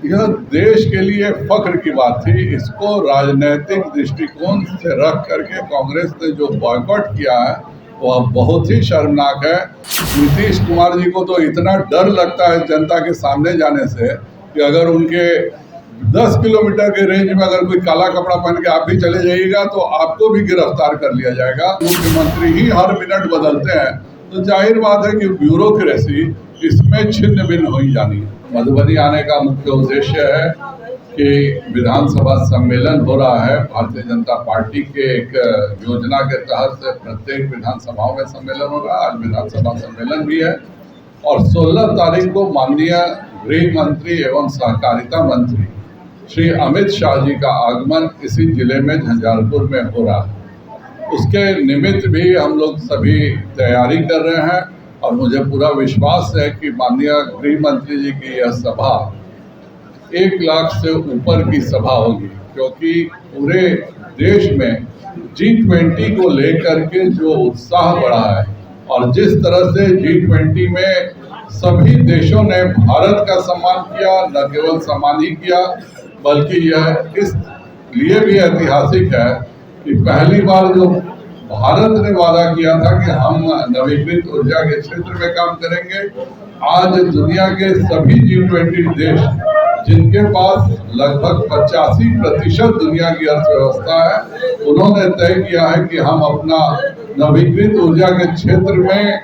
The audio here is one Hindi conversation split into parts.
यह देश के लिए फख्र की बात थी। इसको राजनीतिक दृष्टिकोण से रख करके कांग्रेस ने जो बॉयकॉट किया है वह बहुत ही शर्मनाक है। नीतीश कुमार जी को तो इतना डर लगता है जनता के सामने जाने से कि अगर उनके 10 किलोमीटर के रेंज में अगर कोई काला कपड़ा पहन के आप भी चले जाइएगा तो आपको भी गिरफ्तार कर लिया जाएगा। मुख्यमंत्री ही हर मिनट बदलते हैं तो जाहिर बात है कि ब्यूरोक्रेसी इसमें छिन्न भिन्न हो ही जानी है। मधुबनी आने का मुख्य उद्देश्य है कि विधानसभा सम्मेलन हो रहा है। भारतीय जनता पार्टी के एक योजना के तहत से प्रत्येक विधानसभाओं में सम्मेलन हो रहा है। आज विधानसभा सम्मेलन भी है और 16 तारीख को माननीय गृह मंत्री एवं सहकारिता मंत्री श्री अमित शाह जी का आगमन इसी जिले में झंझारपुर में हो रहा है। उसके निमित्त भी हम लोग सभी तैयारी कर रहे हैं और मुझे पूरा विश्वास है कि माननीय गृह मंत्री जी की यह सभा 1 लाख से ऊपर की सभा होगी, क्योंकि पूरे देश में G20 को लेकर के जो उत्साह बढ़ा है और जिस तरह से G20 में सभी देशों ने भारत का सम्मान किया, न केवल सम्मान ही किया बल्कि यह इस लिए भी ऐतिहासिक है कि पहली बार जो भारत ने वादा किया था कि हम नवीकृत ऊर्जा के क्षेत्र में काम करेंगे, आज दुनिया के सभी G20 देश जिनके पास लगभग 85% दुनिया की अर्थव्यवस्था है, उन्होंने तय किया है कि हम अपना नवीकृत ऊर्जा के क्षेत्र में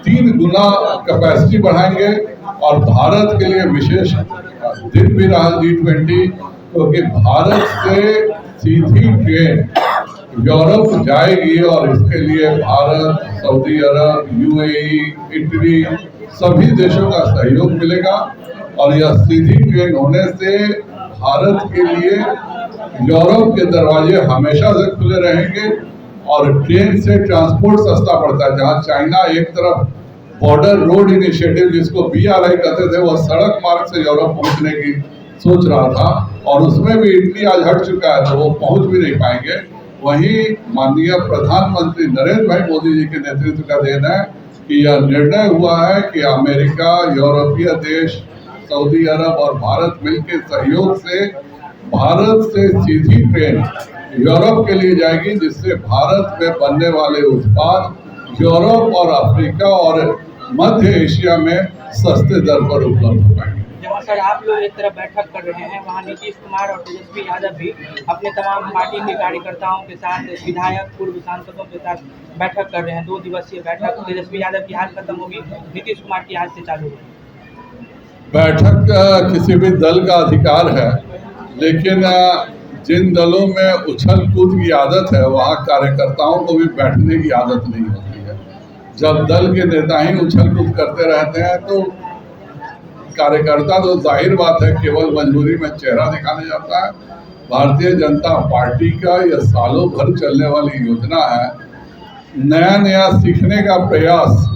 3 गुना कैपेसिटी बढ़ाएंगे। और भारत के लिए विशेष दिन भी रहा G20, क्योंकि भारत से सीधी ट्रेन यूरोप जाएगी और इसके लिए भारत, सऊदी अरब, UAE, इटली सभी देशों का सहयोग मिलेगा। और यह सीधी ट्रेन होने से भारत के लिए यूरोप के दरवाजे हमेशा से खुले रहेंगे और ट्रेन से ट्रांसपोर्ट सस्ता पड़ता है। जहां चाइना एक तरफ बॉर्डर रोड इनिशिएटिव जिसको BRI कहते थे, वह सड़क मार्ग से यूरोप पहुंचने की सोच रहा था और उसमें भी इटली आज हट चुका है तो वो पहुंच भी नहीं पाएंगे। वहीं माननीय प्रधानमंत्री नरेंद्र भाई मोदी जी के नेतृत्व का देन है कि यह निर्णय हुआ है कि अमेरिका, यूरोपीय देश, सऊदी अरब और भारत मिलकर सहयोग से भारत से सीधी ट्रेन यूरोप के लिए जाएगी, जिससे भारत में बनने वाले उत्पाद यूरोप और अफ्रीका और मध्य एशिया में सस्ते दर पर उपलब्ध हो पाएंगे। सर, आप लोग एक तरफ बैठक कर रहे हैं, वहाँ नीतीश कुमार और तेजस्वी यादव भी अपने तमाम पार्टी के कार्यकर्ताओं के साथ, विधायक, पूर्व सांसदों के साथ बैठक कर रहे हैं। 2 दिवसीय बैठक तेजस्वी यादव की आज खत्म होगी, नीतीश कुमार की आज से चालू होगी। बैठक किसी भी दल का अधिकार है, लेकिन जिन दलों में उछल कूद की आदत है वहाँ कार्यकर्ताओं को भी बैठने की आदत नहीं होती है। जब दल के नेता ही उछल कूद करते रहते हैं तो कार्यकर्ता तो जाहिर बात है केवल मजबूरी में चेहरा दिखाने जाता है। भारतीय जनता पार्टी का यह सालों भर चलने वाली योजना है। नया नया सीखने का प्रयास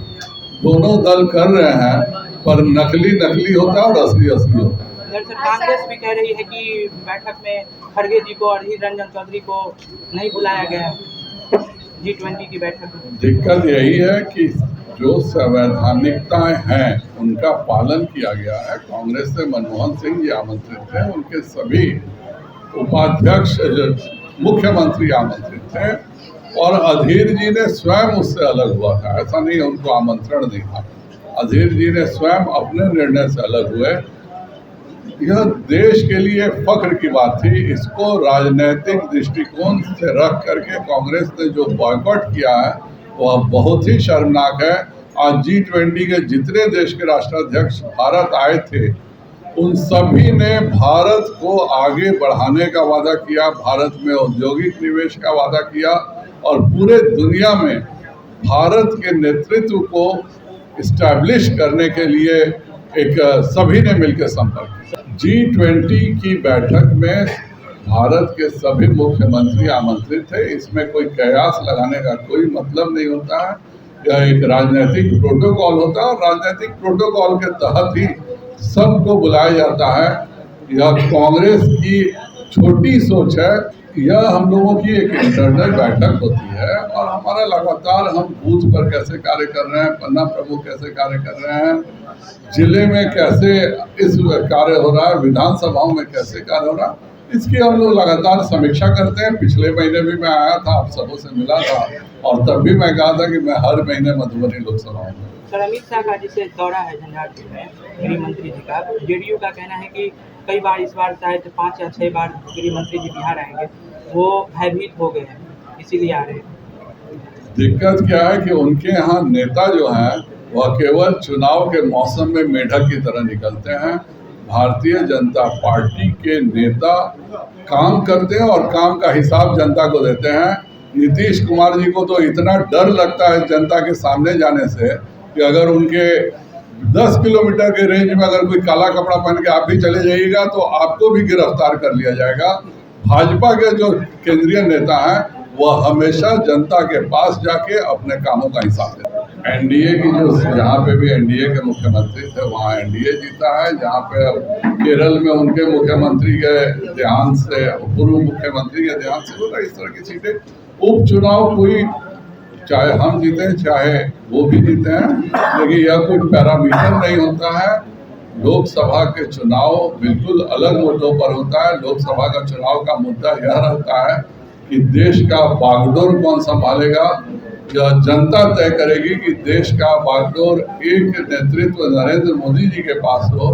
दोनों दल कर रहे हैं, पर नकली नकली होता है और असली असली होता है। कांग्रेस भी कह रही है कि बैठक में खड़गे जी को और अधीर रंजन चौधरी को नहीं बुलाया गया G20 की बैठक में। दिक्कत यही है कि जो संवैधानिकताएं हैं उनका पालन किया गया है। कांग्रेस से मनमोहन सिंह जी आमंत्रित थे, उनके सभी उपाध्यक्ष मुख्यमंत्री आमंत्रित थे और अधीर जी ने स्वयं उससे अलग हुआ था। ऐसा नहीं उनको आमंत्रण नहीं था, अधीर जी ने स्वयं अपने निर्णय से अलग हुए। यह देश के लिए फख्र की बात थी। इसको राजनीतिक दृष्टिकोण से रख करके कांग्रेस ने जो बॉयकॉट किया है वह बहुत ही शर्मनाक है। आज G20 के जितने देश के राष्ट्राध्यक्ष भारत आए थे, उन सभी ने भारत को आगे बढ़ाने का वादा किया, भारत में औद्योगिक निवेश का वादा किया और पूरे दुनिया में भारत के नेतृत्व को इस्टेब्लिश करने के लिए एक सभी ने मिलकर संपर्क किया। G20 की बैठक में भारत के सभी मुख्यमंत्री आमंत्रित थे। इसमें कोई कयास लगाने का कोई मतलब नहीं होता है। यह एक राजनीतिक प्रोटोकॉल होता है और राजनीतिक प्रोटोकॉल के तहत ही सबको बुलाया जाता है। यह कांग्रेस की छोटी सोच है यह हम लोगों की एक इंटरनल बैठक होती है और हमारा लगातार हम बूथ पर कैसे कार्य कर रहे हैं, पन्ना प्रमुख कैसे कार्य कर रहे हैं, जिले में कैसे इस कार्य हो रहा है, विधानसभाओं में कैसे कार्य हो रहा है, इसकी हम लोग लगातार समीक्षा करते हैं। पिछले महीने भी मैं आया था, आप सबों से मिला था और तब भी मैं कहा था कि मैं हर महीने मधुबनी लोकसभा में। सर, अमित शाह का जिसे दौरा है झंझारपुर में गृह मंत्री जी का, जेडीयू का कहना है कि कई बार इस बार शायद 5 या 6 बार गृह मंत्री जी बिहार आएंगे, वो भयभीत हो गए हैं इसीलिए आ रहे हैं। दिक्कत क्या है कि उनके यहाँ नेता जो हैं वह केवल चुनाव के मौसम में मेढक की तरह निकलते हैं। भारतीय जनता पार्टी के नेता काम करते हैं और काम का हिसाब जनता को देते हैं। नीतीश कुमार जी को तो इतना डर लगता है जनता के सामने जाने से कि अगर उनके 10 किलोमीटर के रेंज में अगर कोई काला कपड़ा पहन के आप भी चले जाइएगा तो आपको भी गिरफ्तार कर लिया जाएगा। भाजपा के जो केंद्रीय नेता हैं वह हमेशा जनता के पास जाके अपने कामों का हिसाब देते हैं। एनडीए की जो जहाँ पे भी एनडीए के मुख्यमंत्री थे वहाँ एनडीए जीता है। जहाँ पे अब केरल में उनके मुख्यमंत्री के देहांत से, पूर्व मुख्यमंत्री के देहांत से होता, इस तरह की सीटें उपचुनाव कोई, चाहे हम जीते चाहे वो भी जीते हैं, लेकिन यह कोई पैरामीटर नहीं होता है। लोकसभा के चुनाव बिल्कुल अलग मुद्दों पर होता है। लोकसभा का चुनाव का मुद्दा यह रहता है कि देश का बागडोर कौन संभालेगा। यह जनता तय करेगी कि देश का बागडोर एक नेतृत्व नरेंद्र मोदी जी के पास हो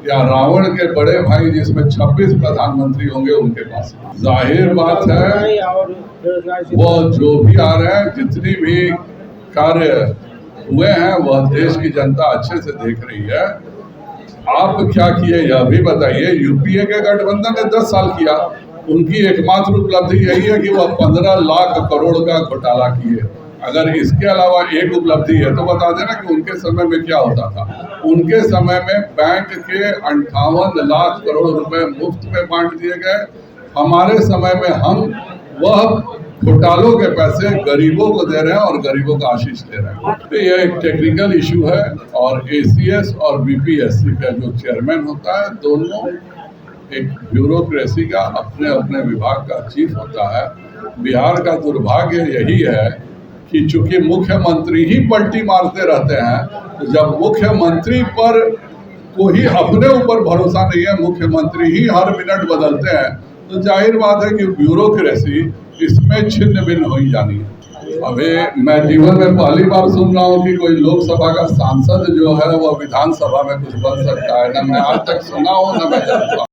या रावण के बड़े भाई जिसमें 26 प्रधानमंत्री होंगे उनके पास। जाहिर बात है वह जो भी आ रहे हैं, जितनी भी कार्य हुए हैं वह देश की जनता अच्छे से देख रही है। आप क्या किए यह भी बताइए। यूपीए के गठबंधन ने 10 साल किया, उनकी एकमात्र उपलब्धि यही है कि वह 15 लाख करोड़ का घोटाला किए। अगर इसके अलावा एक उपलब्धि है तो बता देना कि उनके समय में क्या होता था। उनके समय में बैंक के 58 लाख करोड़ रुपए मुफ्त में बांट दिए गए। हमारे समय में हम वह घोटालों के पैसे गरीबों को दे रहे हैं और गरीबों का आशीष ले रहे हैं। तो यह एक टेक्निकल इशू है और एसीएस और बीपीएससी का जो चेयरमैन होता है, दोनों एक ब्यूरोक्रेसी का अपने अपने विभाग का चीफ होता है। बिहार का दुर्भाग्य यही है कि चूंकि मुख्यमंत्री ही पलटी मारते रहते हैं, तो जब मुख्यमंत्री पर कोई अपने ऊपर भरोसा नहीं है, मुख्यमंत्री ही हर मिनट बदलते हैं, तो जाहिर बात है कि ब्यूरोक्रेसी इसमें छिन्न भिन्न हो ही जानी है। अभी मैं जीवन में पहली बार सुन रहा हूँ कि कोई लोकसभा का सांसद जो है वह विधानसभा में कुछ बन सकता है। न मैं आज तक सुना हूँ न मैं जानता हूँ।